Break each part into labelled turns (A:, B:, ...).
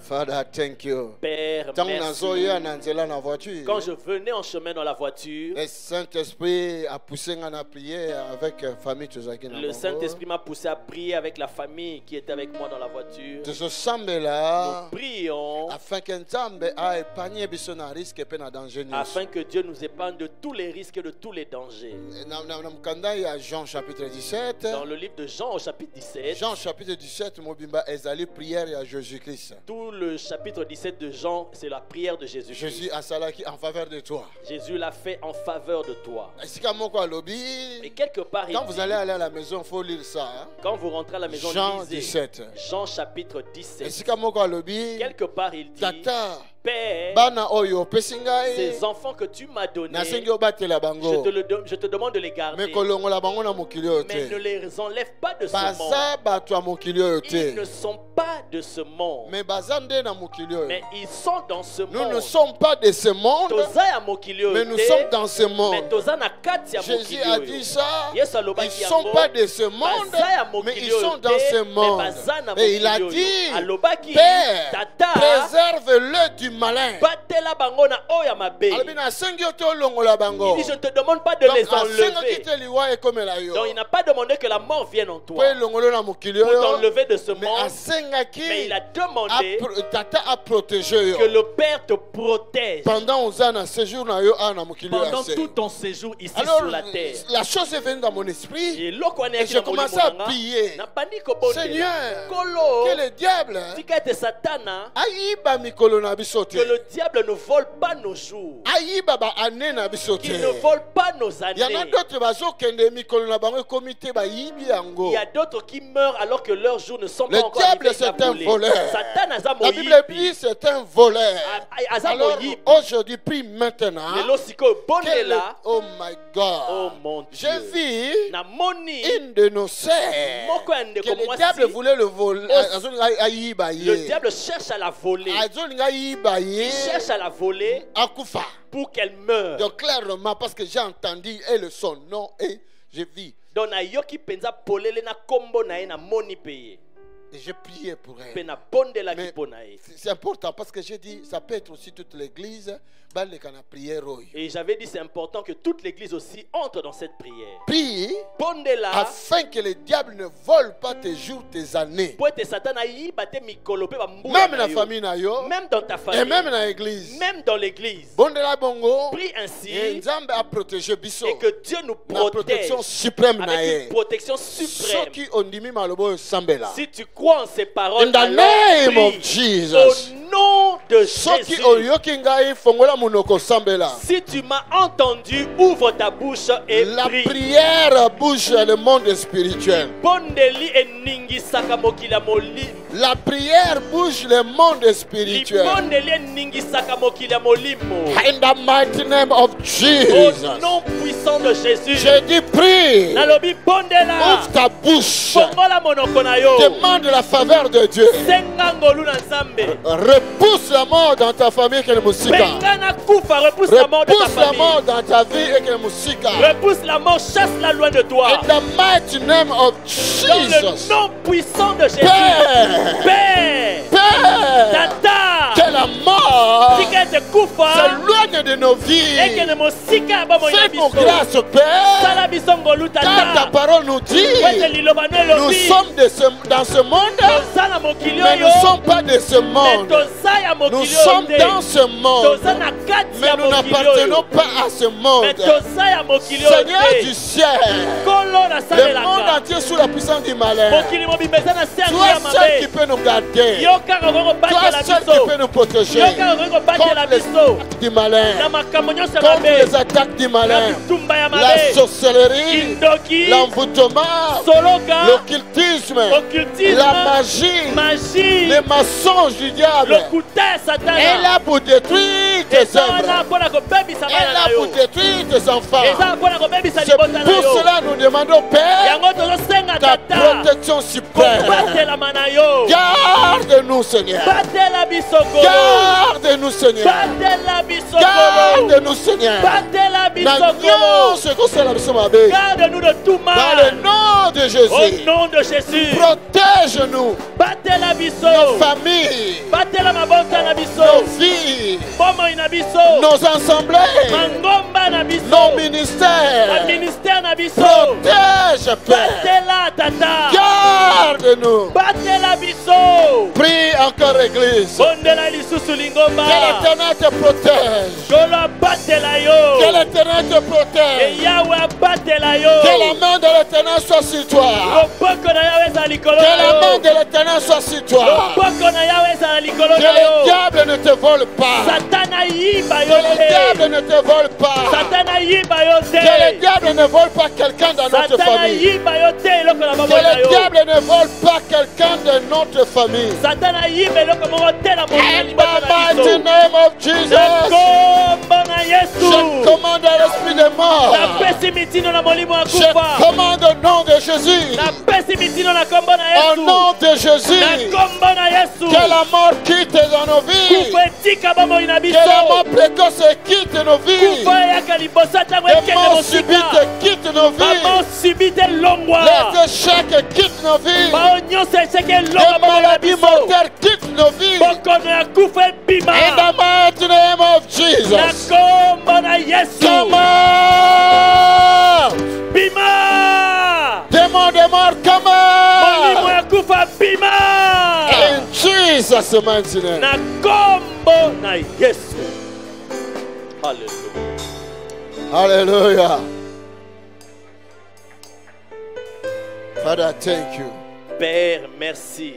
A: Father, thank you.
B: Père, merci. Quand je venais en chemin dans la voiture,
A: le Saint-Esprit a poussé à prier avec la famille.
B: Le Saint-Esprit m'a poussé à prier avec la famille qui était avec moi dans la voiture.
A: Nous
B: prions
A: afin
B: que Dieu nous épargne de tous les risques et de tous les dangers.
A: Jean chapitre 17.
B: Dans le livre de Jean au chapitre 17.
A: Jean chapitre 17, ezali prière à Jésus-Christ.
B: Tout le chapitre 17 de Jean, c'est la prière de Jésus.
A: Jésus a salaki en faveur de toi.
B: Jésus l'a fait en faveur de toi. Et quelque part,
A: quand vous allez aller à la maison, il faut lire ça. Hein?
B: Quand vous rentrez à la maison,
A: Jean
B: lisez
A: 17.
B: Jean chapitre 17.
A: Quelque
B: part, il dit,
A: Tata,
B: Père, ces enfants que tu m'as donnés, je te demande de les garder, mais ne les enlève pas de ce monde. Ils ne sont pas de ce monde, mais ils sont dans ce monde.
A: Nous ne sommes pas de ce monde, mais nous sommes dans ce monde. Jésus a dit ça. Ils ne sont pas de ce monde, mais ils sont dans ce monde. Et il a dit, Père, préserve-le du malin.
B: Il dit, je ne te demande pas de les enlever. Donc il n'a pas demandé que la mort vienne en toi pour t'enlever de ce monde, mais il a demandé que le Père te protège pendant tout ton séjour ici sur la terre.
A: La chose est venue dans mon esprit et je commençais à prier. Seigneur, que le diable
B: que le diable ne vole pas nos jours, qu'il ne vole pas nos années. Il y a d'autres qui meurent alors que leurs jours ne sont pas encore arrivés.
A: Le diable, c'est un voleur.
B: La Bible
A: dit c'est un voleur. Alors aujourd'hui, prie maintenant. Oh my God.
B: Oh mon Dieu.
A: J'ai vu une de nos sœurs que le diable voulait le voler.
B: Le diable cherche à la voler. Il cherche à la voler pour qu'elle meure.
A: Donc clairement, parce que j'ai entendu elle son nom et j'ai vu.
B: Donc na yoki penza polele na kombo na ye na moni peye.
A: Et j'ai prié pour elle.
B: Mais
A: c'est important parce que j'ai dit ça peut être aussi toute l'église.
B: Et j'avais dit c'est important que toute l'église aussi entre dans cette prière.
A: Prie afin que le diable ne vole pas tes jours, tes années. Même la famille,
B: même dans ta famille,
A: et même dans l'église.
B: Même dans l'église. Prie ainsi et que Dieu nous protège avec une protection suprême. Si tu crois en ces paroles,
A: in the name of Jesus.
B: Au nom de Jésus. Si tu m'as entendu, ouvre ta bouche et
A: la
B: prie.
A: Prière bouge le monde spirituel. La prière bouge le monde spirituel. In the mighty name of Jesus.
B: Au nom puissant de Jésus.
A: Je dis prie. Ouvre ta bouche. Demande la faveur de Dieu. Repousse la mort dans ta famille qu'elle musika.
B: Repousse la mort
A: dans ta vie et qu'elle musika.
B: Repousse la mort, chasse-la loin de toi.
A: In the mighty name of Jesus.
B: Dans le nom puissant de Jésus.
A: Père.
B: Tata.
A: Que la mort
B: s'éloigne
A: de nos vies.
B: Fais-nous
A: grâce, Père. Car ta parole nous dit nous sommes dans ce monde, mais nous ne sommes pas de ce monde. Nous sommes dans ce monde, mais nous n'appartenons pas à ce monde. Seigneur du ciel, le monde entier sous la puissance du malin. Toi seul qui peux nous garder. Toi seul qui peux nous protéger contre les attaques du malin, contre les attaques du malin, la sorcellerie, l'envoûtement, l'occultisme, la magie, les mensonges du diable. Elle est là pour détruire tes œuvres. Elle est là pour détruire tes enfants. C'est pour cela que nous demandons, Père, ta protection suprême. Garde-nous, Seigneur. Garde-nous, Seigneur. Garde-nous, Seigneur. Garde-nous de tout mal.
B: Dans le nom de Jésus.
A: Au nom de Jésus.
B: Protège-nous. Nos familles. Nos filles. Nos assemblées. Nos ministères. Protège, Père. Garde-nous. Prie encore, Église. Que l'Éternel te protège. Que l'Éternel te protège. Que la main de l'Éternel soit sur toi. Que la main de l'Éternel soit sur toi. Que le diable ne te vole pas. Que le diable ne te vole pas. Que le diable ne vole pas quelqu'un dans notre famille. Que le diable ne vole pas quelqu'un de notre famille. In the mighty name of Jesus. Je commande à l'esprit de mort. Je commande au nom de Jésus. Au nom de Jésus. Que la mort quitte dans nos vies. Que la mort précoce quitte nos vies. Que la mort subite quitte nos vies. Les échecs quittent nos vies. Les maladies mortelles quittent nos vies. In the mighty name of Jesus. Come out. Démon de mort, come out. In Jesus' mighty name. Hallelujah. Father, thank you.
A: Père, merci.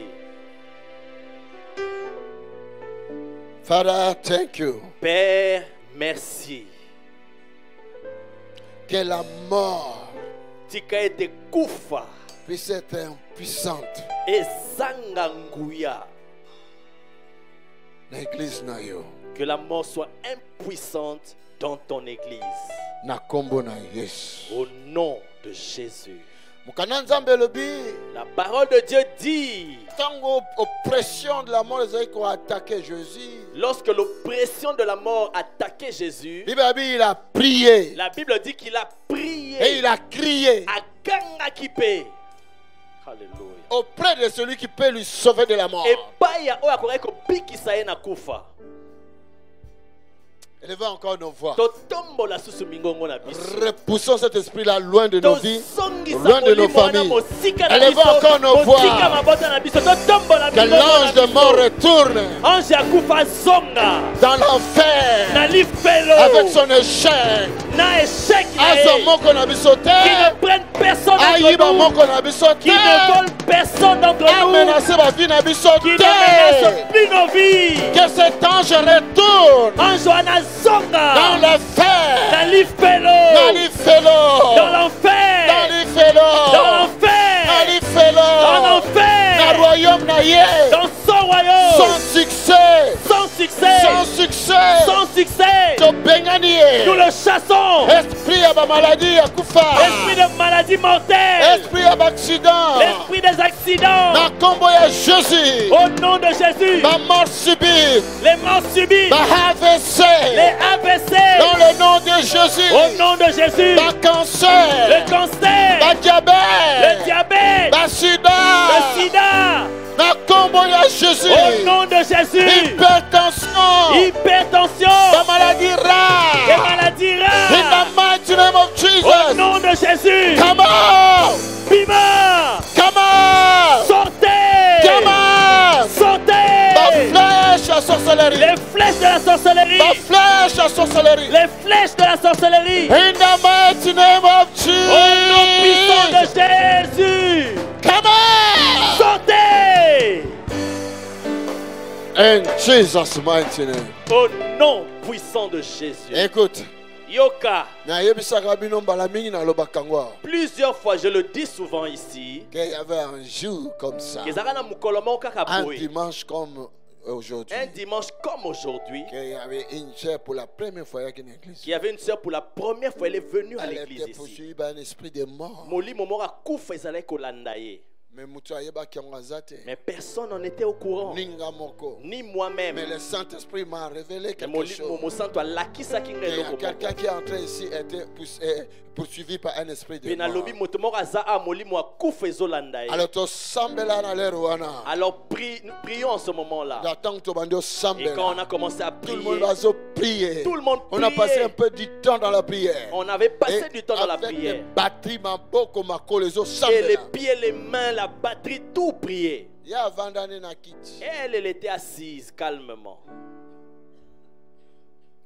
B: Father, thank you.
A: Père, merci.
B: Que la mort puisse être impuissante. L'église na yo.
A: Que la mort soit impuissante dans ton église.
B: Na kombo na Yesu.
A: Au nom de Jésus.
B: La
A: parole de Dieu dit,
B: lorsque
A: l'oppression de la mort attaquait Jésus,
B: il a prié.
A: La Bible dit qu'il a prié
B: et il a crié
A: auprès
B: de celui qui peut lui sauver de la mort. Élevez encore nos voix. Repoussons cet esprit-là loin de nos vies, loin de nos familles. Élevez encore nos voix. Que l'ange de mort retourne dans l'enfer avec son échec.
A: Qui ne prennent personne qui ne volent personne d'entre nous, qui ne menacent plus nos vies.
B: Que cet ange retourne dans l'enfer,
A: dans l'enfer,
B: dans le royaume,
A: dans son royaume,
B: sans succès,
A: nous le chassons.
B: Esprit
A: de maladie mortelle,
B: esprit d'accident,
A: l'esprit des accidents,
B: au
A: nom de Jésus,
B: ma mort subite,
A: les morts subites, les AVC,
B: dans le nom de Jésus,
A: au nom de Jésus,
B: ma cancer,
A: le cancer,
B: ma diabète,
A: le diabète,
B: ma sida,
A: le sida,
B: au
A: nom de Jésus,
B: hypertension, la maladie rare,
A: les maladies rares,
B: in the mighty name of Jesus,
A: au nom de Jésus,
B: come on,
A: Bima,
B: come on,
A: sortez,
B: come on,
A: sortez,
B: ma flèche à sorcellerie,
A: les flèches de la sorcellerie,
B: ma flèche à sorcellerie,
A: les flèches de la sorcellerie,
B: in the mighty name of Jesus,
A: au nom puissant de Jésus,
B: come on,
A: sortez,
B: in Jesus' mighty name,
A: au nom puissant de Jésus.
B: Écoute,
A: Yoka,
B: plusieurs
A: fois je le dis souvent ici,
B: qu'il y avait un jour comme ça, un dimanche comme aujourd'hui, qu'il y avait une sœur pour la première fois à l'église.
A: Il y avait une sœur pour la première fois, elle est venue à l'église ici.
B: Elle était poursuivie par un esprit de mort. Mais personne n'en était au courant. Ni moi-même.
A: Mais le Saint-Esprit m'a révélé quelque chose.
B: Quelqu'un
A: qui est entré ici était poursuivi par un esprit de mort.
B: Alors prions en ce moment-là. Et quand on a commencé à prier,
A: tout le monde priait. On a passé un peu du temps dans la prière.
B: On avait passé du temps dans la prière. Et les pieds, les mains, la batterie, tout priait. Elle était assise calmement.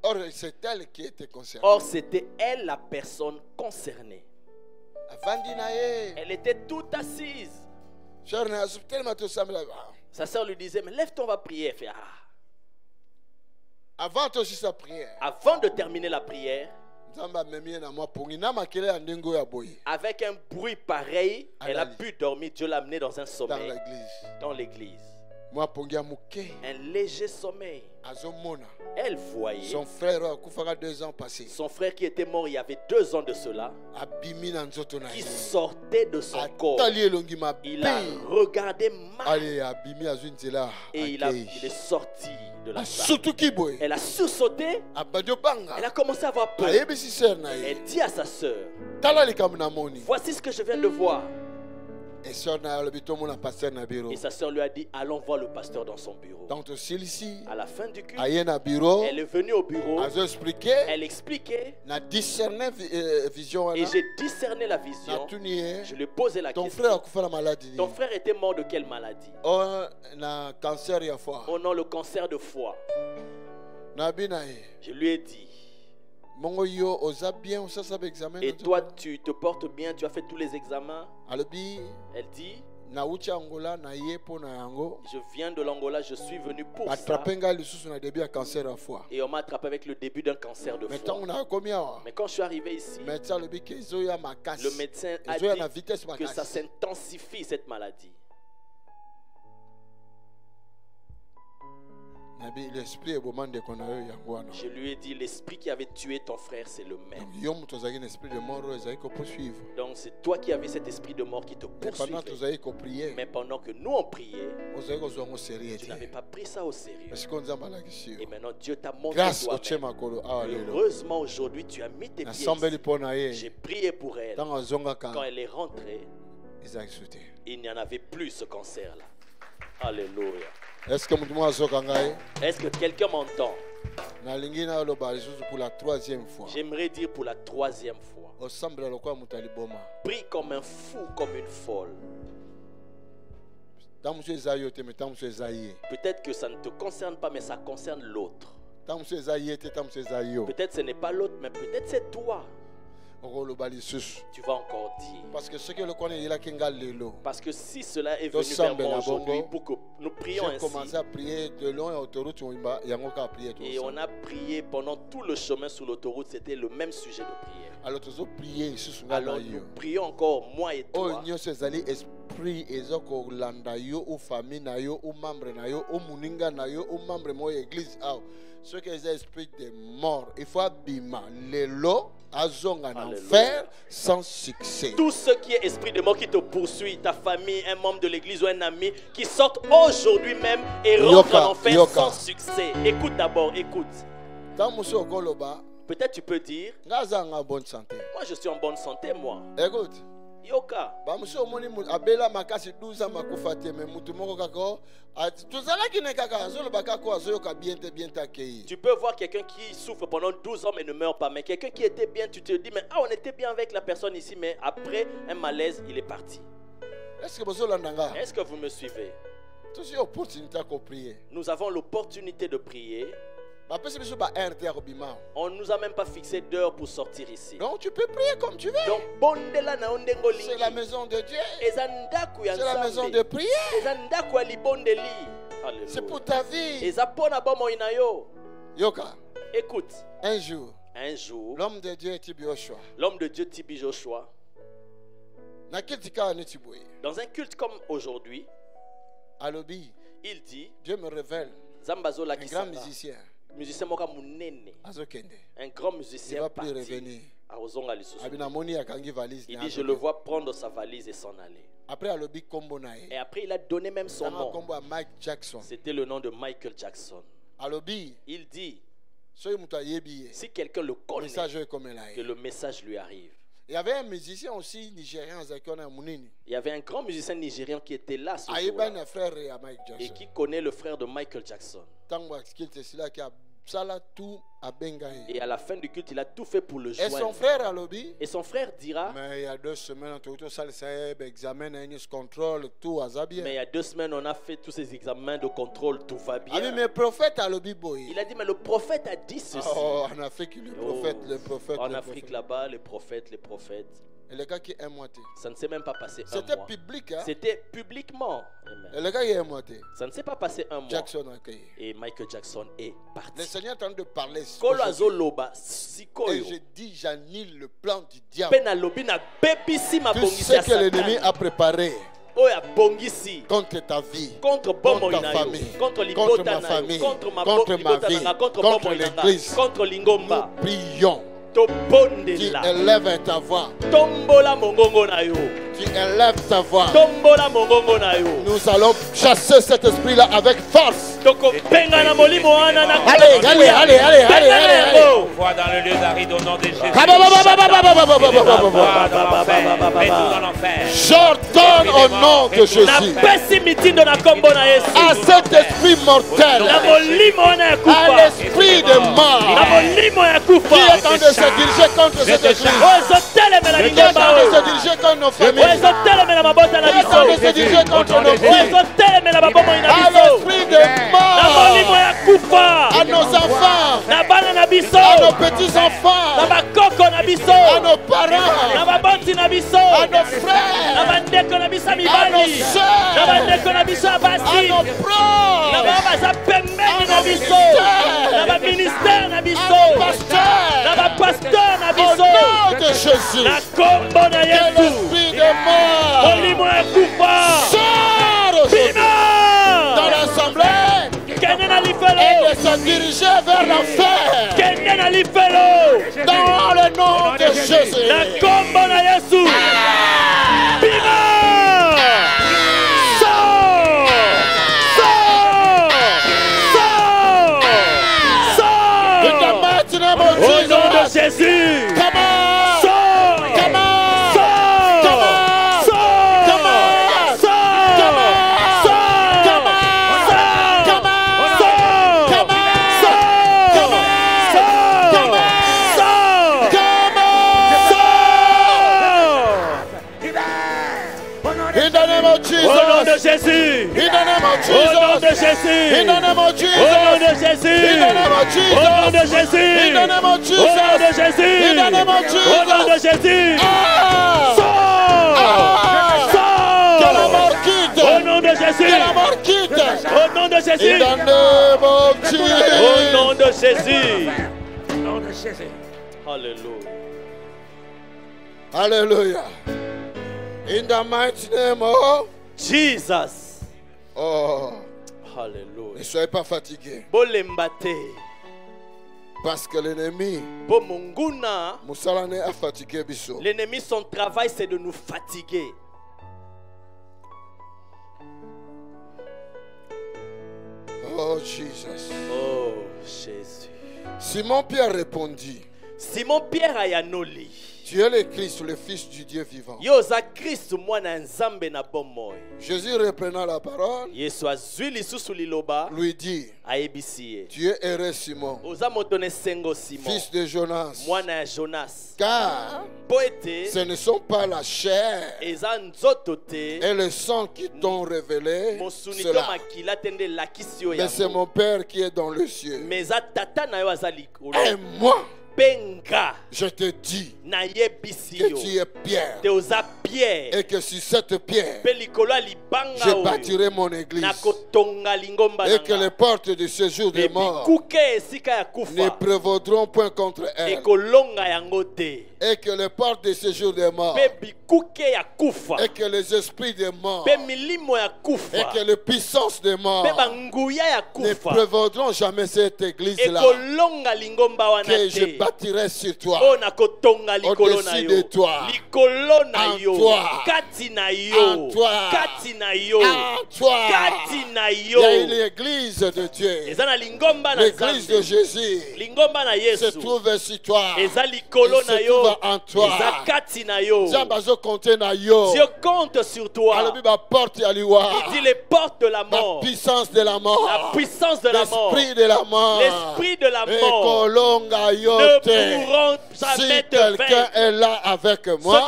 A: Or, c'est elle qui était concernée.
B: Or, c'était elle la personne concernée. Elle était toute assise. Sa sœur lui disait, mais lève-toi, on va prier. Elle fait,
A: avant sa prière.
B: Avant de terminer la prière, avec un bruit pareil, elle a pu dormir. Dieu l'a amenée dans un sommeil. Dans l'église. Un léger sommeil. Elle voyait
A: son frère 2 ans passés.
B: Son frère qui était mort il y avait 2 ans de cela, qui sortait de son corps. Il a regardé mal et il est sorti de la salle. Elle a sursauté. Elle a commencé à avoir peur. Elle dit à sa sœur, voici ce que je viens de voir. Et sa sœur lui a dit, allons voir le pasteur dans son bureau. À la fin du culte, elle est venue au bureau. Elle expliquait. Et j'ai discerné la vision. Je lui ai posé la question. Ton frère était mort de quelle maladie? Oh non, le cancer de foie. Je lui ai dit, et toi, tu te portes bien, tu as fait tous les examens? Elle dit, je viens de l'Angola, je suis venu pour ça. Et on m'a attrapé avec le début d'un cancer de foie. Mais quand je suis arrivé ici, le médecin a dit que ça s'intensifie, cette maladie. Je lui ai dit, l'esprit qui avait tué ton frère, c'est le même. Donc c'est toi qui avais cet esprit de mort qui te poursuivait. Mais pendant que nous on priait, tu n'avais pas pris ça au sérieux. Et maintenant Dieu t'a montré toi-même. Heureusement aujourd'hui tu as mis tes pieds ici. J'ai prié pour elle. Quand elle est rentrée, il n'y en avait plus ce cancer-là. Alléluia.
A: Est-ce que
B: quelqu'un m'entend?
A: Pour la 3e fois.
B: J'aimerais dire pour la 3e fois. Prie comme un fou, comme une folle. Peut-être que ça ne te concerne pas, mais ça concerne l'autre. Peut-être ce n'est pas l'autre, mais peut-être c'est toi. Tu vas encore dire. Parce que si cela est venu vers moi aujourd'hui pour que nous prions ainsi, et on a prié pendant tout le chemin sur l'autoroute, c'était le même sujet de prière. Alors nous prions encore, moi et toi.
A: Ceux qui ont esprit de mort, il faut abîmer les lots, azonga en enfer sans succès.
B: Tout ce qui est esprit de mort qui te poursuit, ta famille, un membre de l'église ou un ami, qui sortent aujourd'hui même et rentrent en enfer sans succès. Écoute d'abord, écoute. Peut-être tu peux dire, moi je suis en bonne santé, moi.
A: Écoute.
B: Yoka. Tu peux voir quelqu'un qui souffre pendant 12 ans mais ne meurt pas. Mais quelqu'un qui était bien, tu te dis, mais on était bien avec la personne ici, mais après un malaise, il est parti. Est-ce que vous me suivez? Nous avons l'opportunité de prier. On ne nous a même pas fixé d'heure pour sortir ici.
A: Donc tu peux prier comme tu veux. C'est la maison de Dieu. C'est la maison de prière. C'est pour ta vie. Yoka.
B: Écoute.
A: Un jour.
B: L'homme de Dieu Tibi Joshua. Dans un culte comme aujourd'hui, il dit,
A: Dieu me révèle un grand musicien.
B: Un grand musicien
A: il va plus revenir.
B: Il dit, je le vois prendre sa valise et s'en aller. Et après, il a donné même son nom. C'était le nom de Michael Jackson. Il dit, si quelqu'un le connaît, que le message lui arrive.
A: Il y avait un musicien aussi nigérien.
B: Il y avait un grand musicien nigérien qui était là ce jour-là, et qui connaît le frère de Michael Jackson. Et à la fin du culte, il a tout fait pour le joindre. Et son frère dira,
A: mais il y a 2 semaines,
B: mais il y a 2 semaines, on a fait tous ces examens de contrôle, tout va bien.
A: Il a
B: dit, mais le prophète a dit ceci.
A: Oh, en Afrique, le prophète.
B: En Afrique là-bas, les prophètes.
A: Et le gars qui est moitié.
B: Ça ne s'est même pas passé un mois.
A: C'était public. Hein?
B: C'était publiquement.
A: Et le gars qui est moitié.
B: Ça ne s'est pas passé un mois.
A: Jackson a accueilli.
B: Et Michael Jackson est parti.
A: Le Seigneur est en train de parler. Et
B: je
A: dis, j'annule le plan du diable.
B: Tout
A: ce que l'ennemi a préparé contre ta vie, contre ta famille, contre ma famille, contre ma vie, contre l'église, nous prions. Tu élèves ta voix. Tu élèves ta voix. Nous allons chasser cet esprit-là avec force. Allez.
C: On voit dans le lieu d'aride au nom de Jésus.
A: J'ordonne au nom de Jésus à cet esprit mortel, à l'esprit de mort qui est en train de se diriger contre cette église, qui est en train de se diriger contre nos familles, qui est en train de se diriger contre nos vies, à l'esprit de mort, à nos enfants, à nos petits-enfants, à nos parents, à nos frères, à nos sœurs, à nos proches, à nos ministères, à nos pasteurs, au nom de Jésus, que l'esprit de mort sort aujourd'hui dans l'assemblée et de se diriger vers l'enfer dans le nom de Jésus.
B: Au nom de Jésus.
A: Come on.
B: Sors.
A: Come on.
B: Sors.
A: Come on.
B: Sors.
A: Come on.
B: Sors.
A: Come on.
B: Sors.
A: Come on.
B: Sors.
A: Come on.
B: Sors.
A: Come on.
B: Sors.
A: Come on.
B: Sors.
A: Come on.
B: Sors.
A: Come on. In the name of Jesus.
B: Au nom de Jésus.
A: In the name of Jesus.
B: Au nom de Jésus.
A: In the name of Jesus.
B: Au nom de Jésus.
A: In the name of Jesus.
B: Au nom de Jésus.
A: In the name of Jesus.
B: Au nom de Jésus.
A: In the name of Jesus.
B: Au nom de Jésus.
A: Ah!
B: Sors.
A: Ah!
B: Sors.
A: Que la mort quitte.
B: Au nom de Jésus.
A: Que la mort quitte.
B: Au nom de Jésus.
A: In the name of Jesus.
B: Au nom de Jésus. Au nom de Jésus. Alléluia.
A: Hallelujah. In the mighty name of
B: Jesus.
A: Oh.
B: Alléluia.
A: Ne soyez pas fatigués.
B: Bolembate.
A: Parce que l'ennemi,
B: Bomunguna.
A: Moussalane a fatigué Bisso.
B: L'ennemi, son travail, c'est de nous fatiguer.
A: Oh Jesus.
B: Oh Jésus.
A: Simon-Pierre répondit.
B: Simon-Pierre ayanoli.
A: Tu es le Christ, le Fils du Dieu vivant.
B: Yoza Christ mwana nzambe na bomoy.
A: Jésus reprenant la parole,
B: Yesu azwi lisusu liloba,
A: lui dit,
B: ayebisi
A: tu es heureux Simon,
B: oza motone sengo Simon,
A: fils de Jonas,
B: mwana ya Jonas,
A: car
B: poete
A: ce ne sont pas la chair
B: eza nzoto te
A: et le sang qui t'ont révélé
B: mosunito
A: cela,
B: makila tende lakisi yo
A: mais c'est mon Père qui est dans le ciel.
B: mais eza tata na yo aza likolo.
A: Et moi,
B: Benga
A: je te dis
B: na yebisi
A: que
B: yo
A: tu es Pierre,
B: te oza
A: et
B: pierre.
A: Et que sur cette pierre, je bâtirai mon église. Et que les portes du séjour des morts ne prévaudront point contre elle. Et que les portes du séjour des morts, et que les esprits des morts, et que les puissances des morts ne prévaudront jamais cette église-là. Que je bâtirai sur toi, au-dessus de toi, en toi, en toi, en toi. Il y a l'église de Dieu, l'église de Jésus se trouve sur toi, il se trouve en toi.
B: Dieu compte sur toi. Il dit les portes de la mort,
A: la puissance de la mort, l'esprit de la mort,
B: l'esprit de la mort
A: ne
B: pourront jamais te vaincre.
A: Si quelqu'un est là avec moi,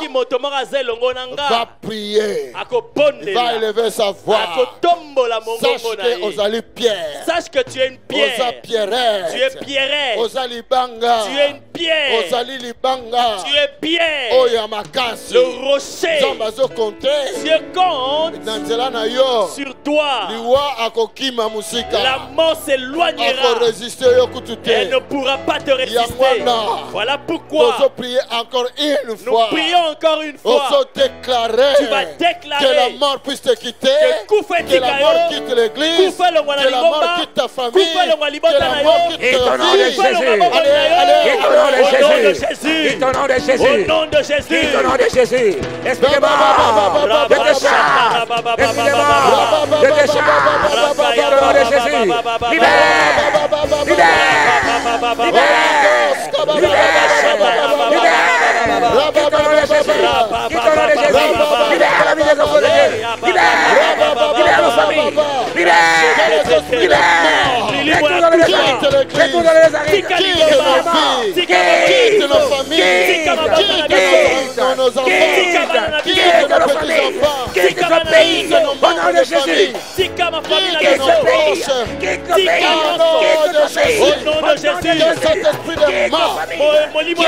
A: va prier, va élever sa voix. Sache que tu es une pierre. Tu es Pierrette.
B: Tu es une pierre. Tu es pierre. Le rocher. Dieu compte sur toi. La mort s'éloignera. Elle ne pourra pas te résister. Voilà pourquoi
A: nous prions encore une fois. Tu
B: vas déclarer
A: que la mort puisse te quitter, que la mort quitte l'église, que la mort quitte ta famille, que la mort quitte ta vie.
C: Au nom de Jésus. Au nom de Jésus. Au nom de Jésus. Excusez-moi. Je te charge. Excusez-moi. Je te charge. Au nom de Jésus. Libère.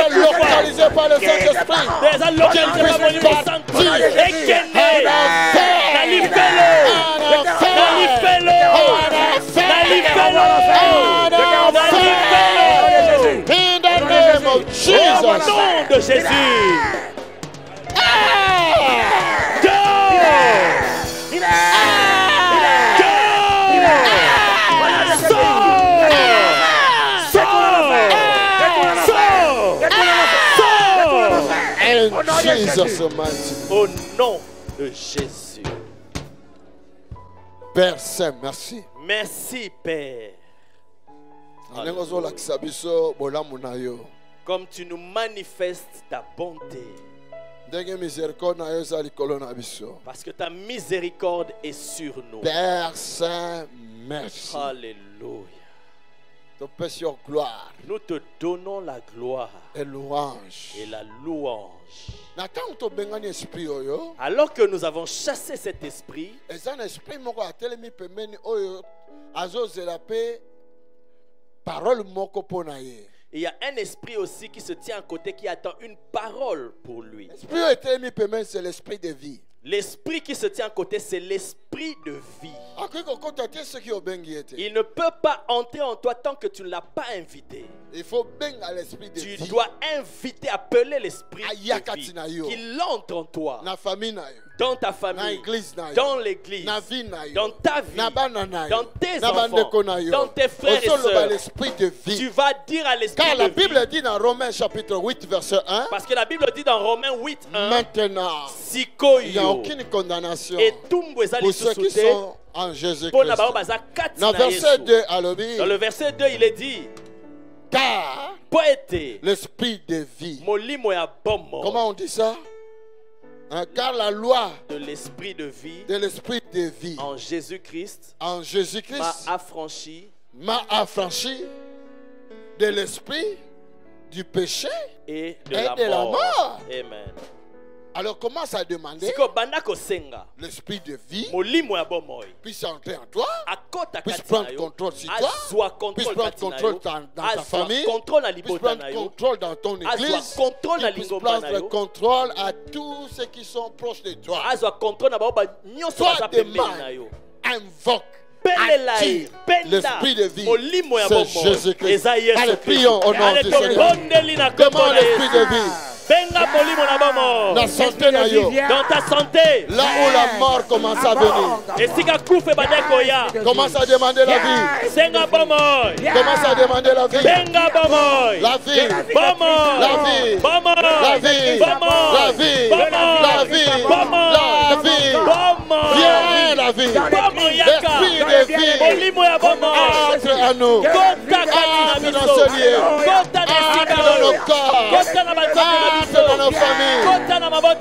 A: Localisé par le Saint-Esprit, in the name of Jesus.
B: Au nom de Jésus. Au nom de Jésus.
A: Père Saint, merci.
B: Merci, Père. Comme tu nous manifestes ta bonté. Parce que ta miséricorde est sur nous.
A: Père Saint, merci.
B: Alléluia.
A: Gloire.
B: Nous te donnons la gloire
A: et louange.
B: Et la louange. Alors que nous avons chassé cet esprit, il y a un esprit aussi qui se tient à côté, qui attend une parole pour lui.
A: C'est l'esprit de vie.
B: L'esprit qui se tient à côté, c'est l'esprit de vie. Il ne peut pas entrer en toi tant que tu ne l'as pas invité.
A: Il faut benga l'esprit de vie.
B: Tu dois inviter, appeler l'esprit de vie, qu'il entre en toi, dans ta famille, dans l'église, dans ta vie, dans tes enfants, dans tes frères et sœurs. Tu vas dire à l'esprit de vie.
A: Car la Bible dit dans Romains chapitre 8 verset 1.
B: Parce que la Bible dit dans Romains 8 1.
A: Maintenant, il n'y a aucune condamnation pour ceux qui sont en Jésus-Christ. Dans verset 2,
B: dans le verset 2, il est dit,
A: car l'esprit de vie. Comment on dit ça? Car la loi
B: de l'esprit de vie,
A: en
B: Jésus-Christ,
A: m'a affranchi de l'esprit, du péché
B: et de la mort. Amen.
A: Alors commence à demander l'esprit de vie puisse entrer en toi, puisse prendre contrôle sur toi, puisse prendre contrôle dans ta famille, puisse prendre contrôle dans ton église, puisse prendre contrôle à tous ceux qui sont proches de toi. Toi demande, invoque, attire l'esprit de vie, c'est Jésus-Christ. Allez, prions au nom du Seigneur. Demande l'esprit de vie. La santé dans ta santé, là où la mort commence à venir, commence à demander la vie, commence à demander la vie, la vie, la vie, la vie, la vie, la vie, viens la vie, l'esprit de vie, entre à nous, entre dans ce lieu, entre dans nos corps, dans nos familles,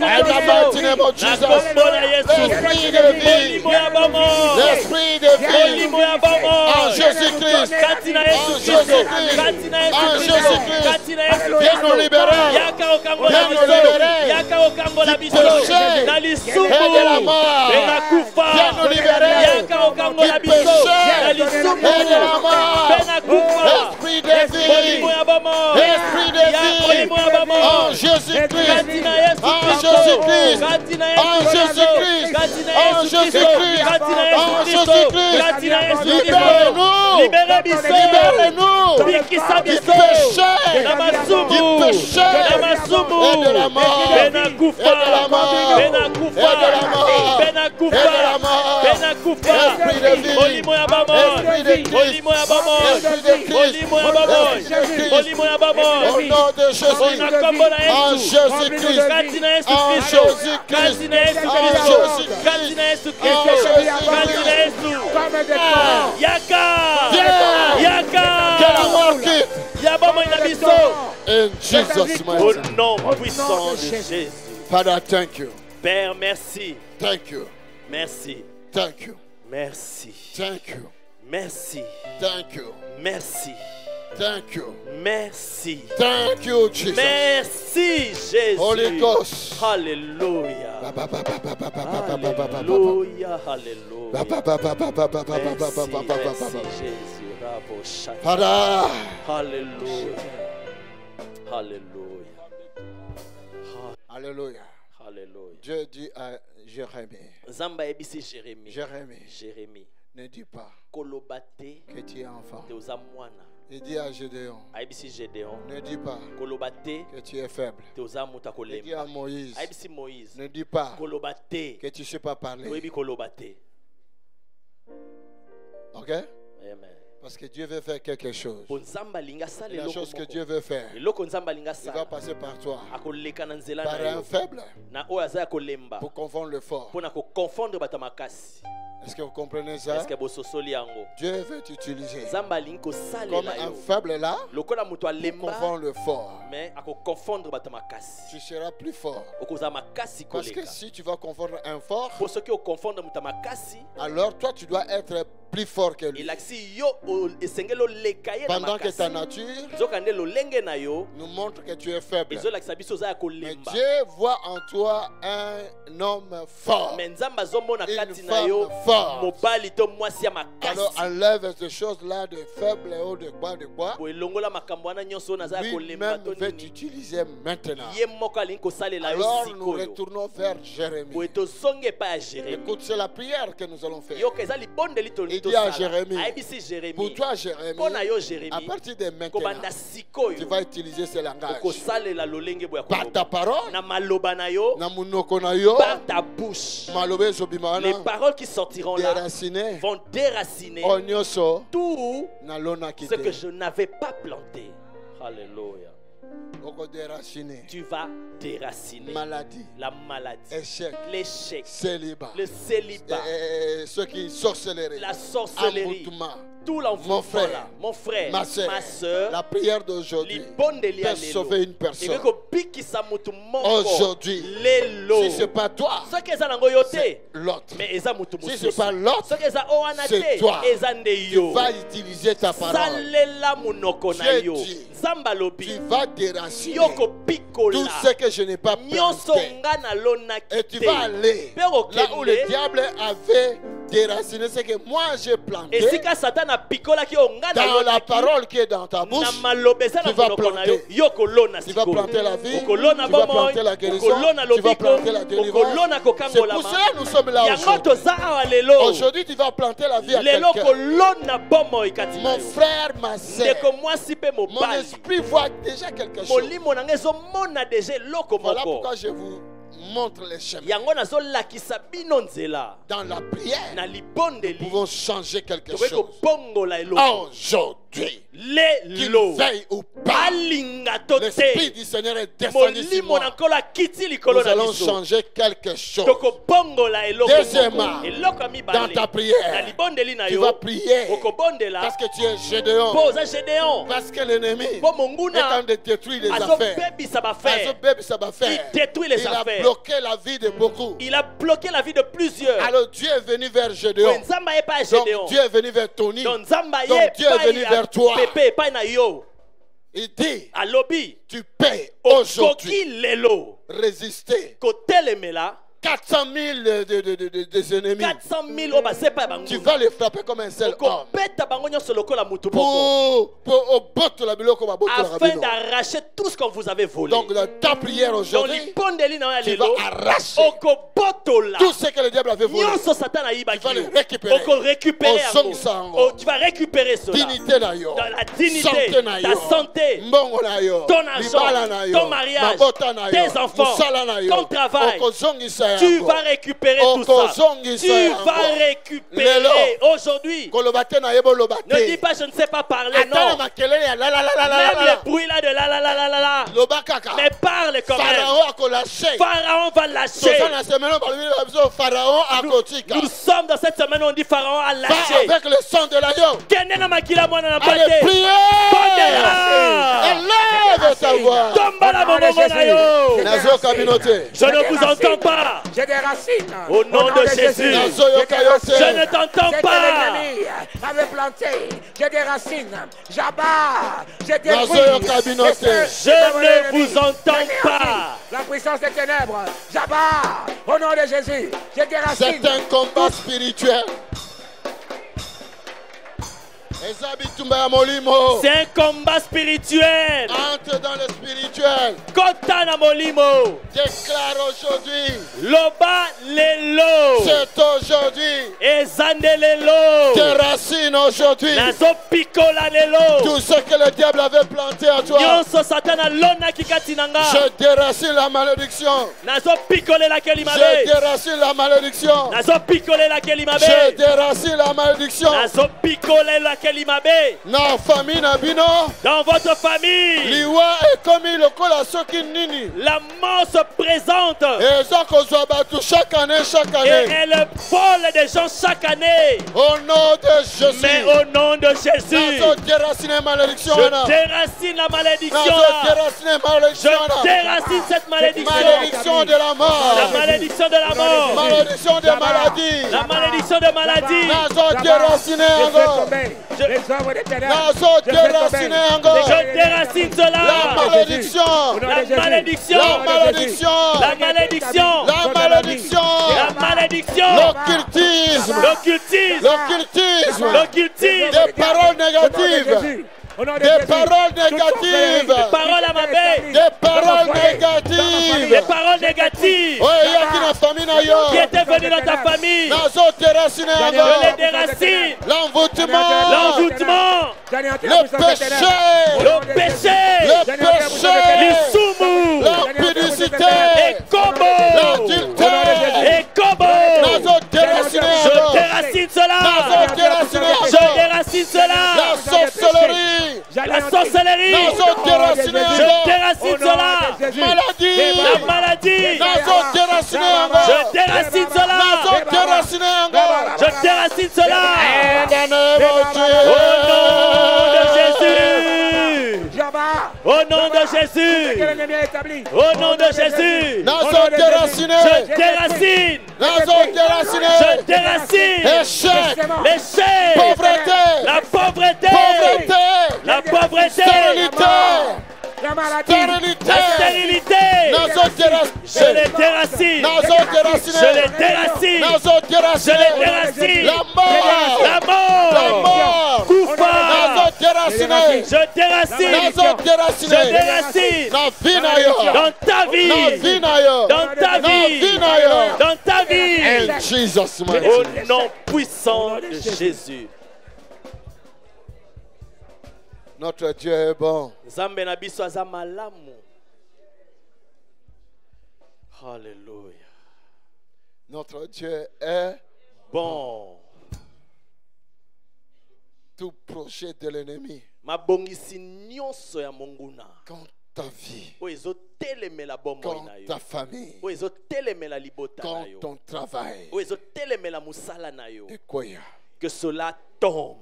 A: in the mighty name of Jesus, l'esprit de vie, l'esprit de vie, en Jésus-Christ, en Jésus-Christ, en Jésus-Christ, viens nous libérer, viens nous libérer du péché et de la mort, viens nous libérer du péché et de la mort, l'esprit de vie, l'esprit de vie, en Jésus-Christ, en Jésus-Christ, en Jésus-Christ, en Jésus-Christ, en Jésus-Christ, libère-nous, libère-nous du péché et de la mort, et de la mort, et de la mort, et de la mort, esprit de vie, esprit de Christ, au nom de Jésus, en Jésus-Christ, en Jésus-Christ, en Jésus-Christ, in Jesus' mighty
B: au nom puissant de Jésus.
A: Father, thank you.
B: Père, merci.
A: Thank you.
B: Merci.
A: Thank you.
B: Merci.
A: Thank you.
B: Merci.
A: Thank you.
B: Merci.
A: Thank you.
B: Merci.
A: Thank you, Jesus.
B: Merci, Jésus.
A: Holy Ghost.
B: Alléluia. Alléluia. Alléluia. Merci, Jésus.
A: Father.
B: Alléluia. Alléluia.
A: Alléluia.
B: Alléluia.
A: Dieu dit à Jérémie.
B: Zamba ebisi Jérémie.
A: Jérémie. Ne dis pas que tu es enfant. Il dit à Gédéon. Ne dis pas que tu es faible. Il dit à Moïse. Ne dis pas que tu ne sais pas parler. Ok?
B: Amen.
A: Parce que Dieu veut faire quelque chose. La chose que Dieu veut faire, il va passer par toi. Par un faible. Pour confondre le fort. Est-ce que vous comprenez ça? Dieu veut t'utiliser comme un faible là pour confondre le fort. Tu seras plus fort. Parce que si tu vas confondre un fort, alors toi tu dois être plus fort que lui. Pendant que ta nature nous montre que tu es faible. Mais Dieu voit en toi un homme fort, une femme forte. Alors enlève ces choses-là de faible ou de quoi. Lui-même veut t'utiliser maintenant. Alors nous retournons vers Jérémie. Écoute, c'est la prière que nous allons faire. Il dit à Jérémie, pour toi Jérémie, à partir de maintenant, tu vas utiliser ce langage. Par ta parole,
B: par ta bouche, les paroles qui sortiront là vont déraciner tout ce que je n'avais pas planté. Alléluia. Tu vas déraciner la maladie, l'échec,
A: célibat,
B: le célibat,
A: ceux qui sorcellerie,
B: la sorcellerie, tout l'enfant là, mon frère,
A: ma soeur, la prière d'aujourd'hui peut sauver une personne. Aujourd'hui, si ce n'est pas toi, c'est l'autre. Si ce n'est pas l'autre, c'est toi. Tu vas utiliser ta parole. Tu vas déraciner tout ce que je n'ai pas planté. Et tu vas aller là où le diable avait déraciné ce que moi j'ai planté. Dans la parole qui est dans ta bouche, tu vas planter. Tu vas planter la vie, tu vas planter la guérison, tu vas planter la délivrance. C'est pour cela que nous sommes là aujourd'hui. Aujourd'hui, tu vas planter la vie à quelqu'un. Mon frère, ma soeur, mon esprit voit déjà quelque chose. Voilà pourquoi je vous montre les chemins. Dans la prière, nous pouvons changer quelque chose. Aujourd'hui, qu'il veille ou pas, l'Esprit du Seigneur est descendu sur moi. Nous allons changer quelque chose. Deuxièmement, dans ta prière, tu vas prier parce que tu es Gédéon. Parce que l'ennemi est en train de détruire les affaires. Il a bloqué la vie de beaucoup.
B: Il a bloqué la vie de plusieurs.
A: Alors Dieu est venu vers Gédéon. Donc Dieu est venu vers Tony. Donc Dieu est venu vers toi. Il dit, tu paies aujourd'hui résister 400 000 des ennemis.
B: 400 000
A: tu vas les frapper comme un seul homme.
B: Afin d'arracher tout ce qu'on vous avait volé.
A: Donc dans ta prière aujourd'hui, tu vas arracher tout ce que le diable avait volé. Tu vas le récupérer.
B: Tu vas récupérer cela. Dans la dignité, ta santé, ton argent, ton mariage, tes enfants, ton travail. Tu vas récupérer tout ça. Tu vas récupérer aujourd'hui. Ne dis pas je ne sais pas parler, non. Même les bruits là de la. Mais parle quand même. Pharaon va lâcher. Nous sommes dans cette semaine où on dit Pharaon a lâché.
A: Avec le sang de l'agneau.
B: Allez
A: prier. Élève ta voix.
B: Je ne vous entends pas.
C: J'ai des racines.
B: Au nom de Jésus. Je ne t'entends pas.
C: Avait planté. J'ai des racines. J'abats. J'ai des fruits.
B: Je ne vous entends pas.
C: La puissance des ténèbres. J'abats. Au nom de Jésus. J'ai des racines.
A: C'est un combat spirituel.
B: C'est un combat spirituel.
A: Entre dans le spirituel.
B: Kotana molimo.
A: Déclare aujourd'hui.
B: Loba lelo.
A: C'est aujourd'hui.
B: Ezande lelo.
A: Tes racines aujourd'hui.
B: Nazo pikola lelo.
A: Tout ce que le diable avait planté à toi.
B: Nyonso satana lona kikatinanga.
A: Je déracine la malédiction.
B: Nazo pikole la kelimabe.
A: Je déracine la malédiction.
B: Nazo pikole la kelimabe.
A: Je déracine la malédiction.
B: Nazo pikole la kelimabe.
A: Non, famille Nabino.
B: Dans votre famille.
A: Liwa est comme le kola soki nini.
B: La mort se présente.
A: Et ça qu'on chaque année.
B: Et elle vole des gens chaque année.
A: Au nom de Jésus.
B: Mais au nom de Jésus.
A: Je déracine la malédiction.
B: Je déracine la malédiction. Je déracine cette malédiction.
A: Malédiction de la mort.
B: La malédiction de la mort.
A: Malédiction de maladie.
B: La malédiction de maladie.
A: Je déracine encore.
B: Je déracine cela.
A: La malédiction.
B: La malédiction.
A: La malédiction.
B: La malédiction.
A: La malédiction.
B: La malédiction.
A: L'occultisme.
B: L'occultisme.
A: L'occultisme.
B: L'occultisme.
A: Des paroles négatives. Des paroles négatives.
B: Des paroles à ma baie.
A: Des paroles négatives.
B: Des paroles négatives. Qui étaient venues dans ta famille. Je les déracine.
A: L'envoûtement.
B: L'envoûtement.
A: Le péché.
B: Le péché.
A: Le péché.
B: L'isumu.
A: L'impudicité.
B: Et Kobo.
A: L'adultère.
B: Et Kobo. Je déracine cela. Je déracine cela.
A: La sorcellerie.
B: La sorcellerie. Je déracine cela.
A: Maladie.
B: La maladie. Je déracine cela. Je déracine cela. Au nom de Jésus.
A: Je déracine.
B: Je déracine. L'échec.
A: Pauvreté.
B: La pauvreté. La pauvreté.
C: La maladie,
B: la stérilité, je les déracine,
A: la mort,
B: Koufa, je déracine, dans ta vie, au nom puissant de Jésus.
A: Notre Dieu est bon.
B: Alléluia.
A: Notre Dieu est
B: bon.
A: Tout projet de l'ennemi contre ta vie, contre ta famille, contre ton travail,
B: que cela tombe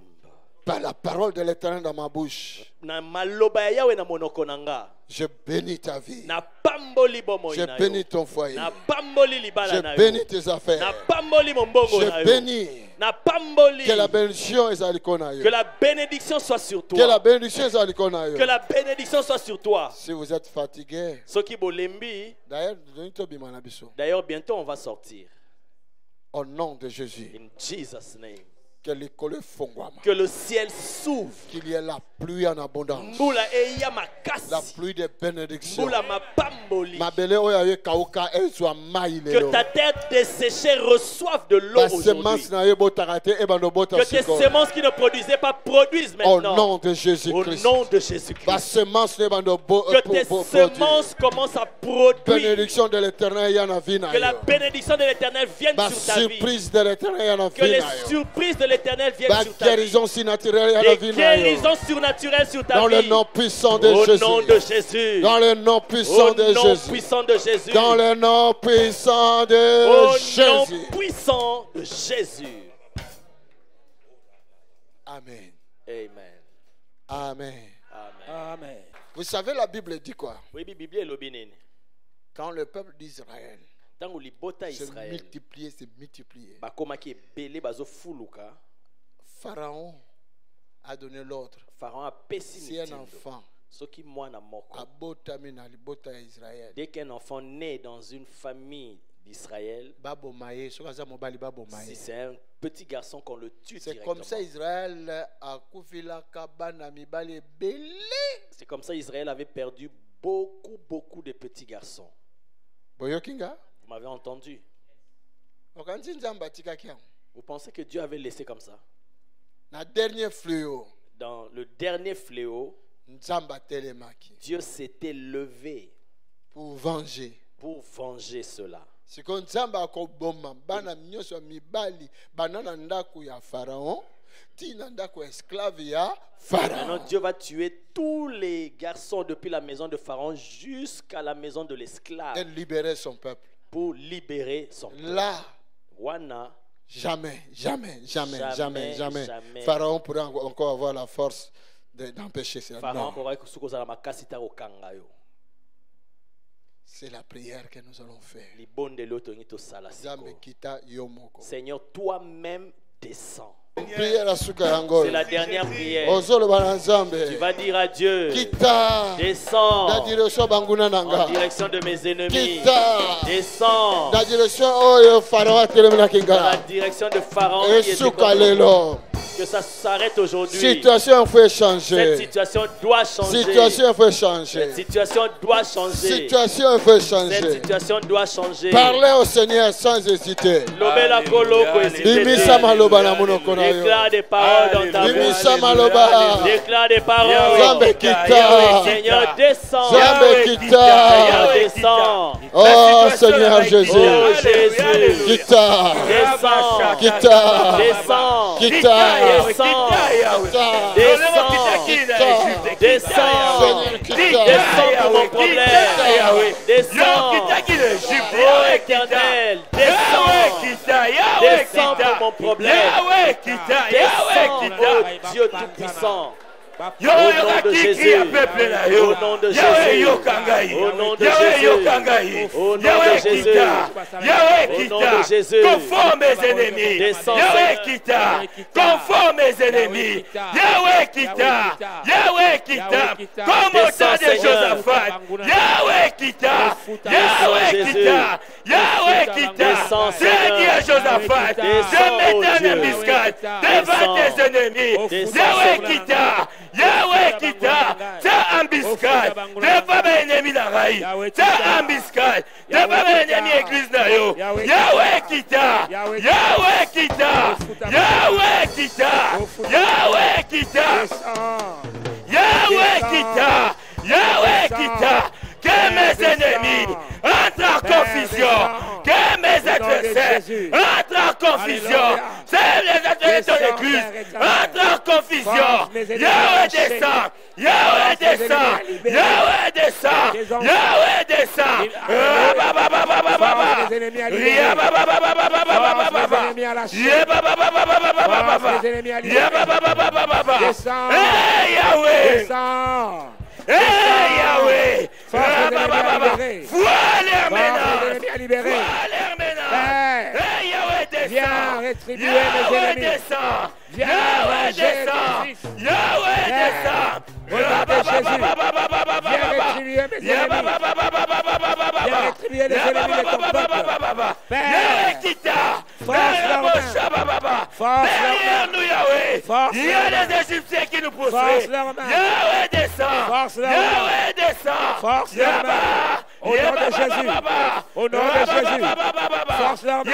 A: par la parole de l'Éternel dans ma bouche. Je bénis ta vie. Je bénis ton foyer. Je bénis tes affaires. Je bénis que la bénédiction soit sur toi.
B: Que la bénédiction soit sur toi. Que la bénédiction soit sur toi.
A: Si vous êtes fatigué,
B: d'ailleurs bientôt on va sortir.
A: Au nom de Jésus.
B: In Jesus' name.
A: Que
B: le ciel s'ouvre.
A: Qu'il y ait la pluie en abondance. La pluie de bénédiction.
B: Que ta terre desséchée reçoive de l'eau aujourd'hui. Que tes semences qui ne produisaient pas produisent maintenant.
A: Au nom de Jésus-Christ.
B: Au nom de Jésus-Christ. Que tes semences commencent à produire.
A: Bénédiction de l'Éternel.
B: Que la bénédiction de l'Éternel vienne sur ta vie. Que les surprises de l'Éternel viennent sur ta vie. Des guérisons surnaturelles sur ta vie.
A: Dans le nom puissant de Jésus.
B: Au nom de Jésus.
A: Dans le nom puissant de Jésus. Dans le nom puissant de Jésus.
B: Au nom puissant de Jésus.
A: Amen.
B: Amen.
A: Amen.
B: Amen.
A: Vous savez, la Bible dit quoi?
B: Quand
A: le peuple d'Israël se multipliait. Pharaon a donné l'ordre. Si un enfant
B: dès qu'un enfant naît dans une famille d'Israël, si c'est un petit garçon qu'on le tue directement.
A: C'est comme ça Israël a
B: C'est comme ça Israël avait perdu beaucoup de petits garçons. Vous m'avez entendu? Vous pensez que Dieu avait laissé comme ça? Dans le dernier fléau, Dieu s'était levé
A: pour venger
B: cela. Maintenant, Dieu va tuer tous les garçons depuis la maison de Pharaon jusqu'à la maison de l'esclave.
A: Et libérer son peuple.
B: Pour libérer son peuple.
A: Là, jamais. Pharaon pourrait encore avoir la force d'empêcher cela. C'est la prière que nous allons faire.
B: Seigneur, toi-même descends.
A: C'est
B: la dernière prière. Tu vas dire à Dieu, descends en direction de mes ennemis. Descends dans la direction de Pharaon qui est que ça s'arrête aujourd'hui.
A: Situation faut changer.
B: Cette situation doit changer.
A: Situation faut changer.
B: Cette situation doit changer.
A: Situation faut changer.
B: Cette situation doit changer.
A: Parlez au Seigneur sans hésiter.
B: Déclare des paroles dans ta bouche. Déclare des paroles. Seigneur, descends. Seigneur, descends.
A: Oh Seigneur Jésus.
B: Oh Jésus.
A: Descends.
B: Descends. Descends. Descends pour mon problème. Descends. Oh Éternel. Descends pour mon problème. Descends, oh Dieu Tout-Puissant.
C: Yo yo qui a peuple là yo. Yahweh yo kangai. Yahweh kangai. Yahweh kita. Yahweh kita. Conforme mes ennemis. Yahweh kita. Conforme mes ennemis. Yahweh kita. Yahweh kita. Comme au temps de Josaphat. Yahweh kita. Yahweh kita. Yahweh kita. C'est dit à Josaphat. Je mets un embuscade devant tes ennemis. Yahweh kita. Yahweh kita, c'est embuscade. Devant mes ennemis d'Araï, c'est embuscade. Devant mes ennemis église d'Ayo. Yahweh kita, Yahweh kita, Yahweh kita, Yahweh kita, Yahweh kita, Yahweh kita. Que mes ennemis entrent en confusion, que mes adversaires entrent en confusion, c'est les adversaires de l'église entrent en confusion. Yahweh descend, Yahweh descend, Yahweh descend, Yahweh descend. Hey Yahweh, hey Yahweh, voilà maintenant, hey Yahweh descend, viens rétribuer mes ennemis, Yahweh descend, Yahweh descend,
B: Regardez Jésus, viens rétribuer mes ennemis, viens rétribuer les ennemis de ton peuple. Père, force leur main, force
C: derrière nous Yahweh, il y a les Égyptiens qui nous poursuivent. Yahweh descend,
B: force leur main,
C: Yahweh descend,
B: force leur main, au nom de Jésus, au nom de Jésus, force leur main,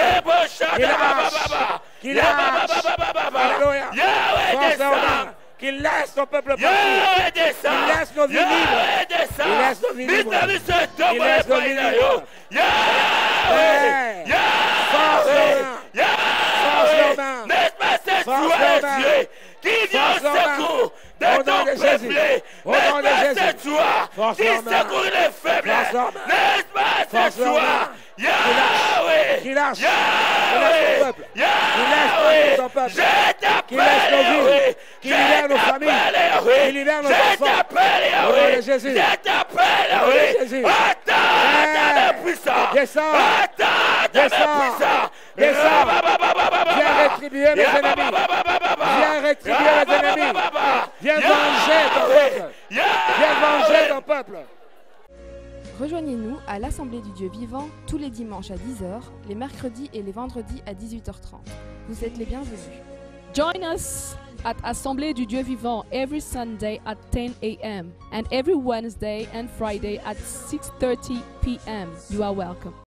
B: qu'il lâche, alléluia, force leur main, qu'il laisse ton peuple partir, qu'il laisse nos vies libres, qu'il laisse nos vies libres, qu'il laisse nos vies libres, force leur main, force leur main,
C: qui vient au secours de ton peuple,
B: au nom de Jésus,
C: qui secourt les faibles, n'est-ce pas cette joie? Yahweh,
B: qui lâche ton peuple, qui laisse ton peuple, qui laisse nos vies, qui libère nos familles, qui libère nos enfants. Au nom de Jésus,
C: je t'appelle,
B: au nom de Jésus, descends, viens rétribuer mes ennemis, viens rétribuer mes ennemis, viens venger ton peuple, viens venger ton peuple.
D: Rejoignez-nous à l'Assemblée du Dieu vivant tous les dimanches à 10h, les mercredis et les vendredis à 18h30. Vous êtes les bienvenus.
E: Join us at Assemblée du Dieu vivant every Sunday at 10 a.m. and every Wednesday and Friday at 6:30 p.m. You are welcome.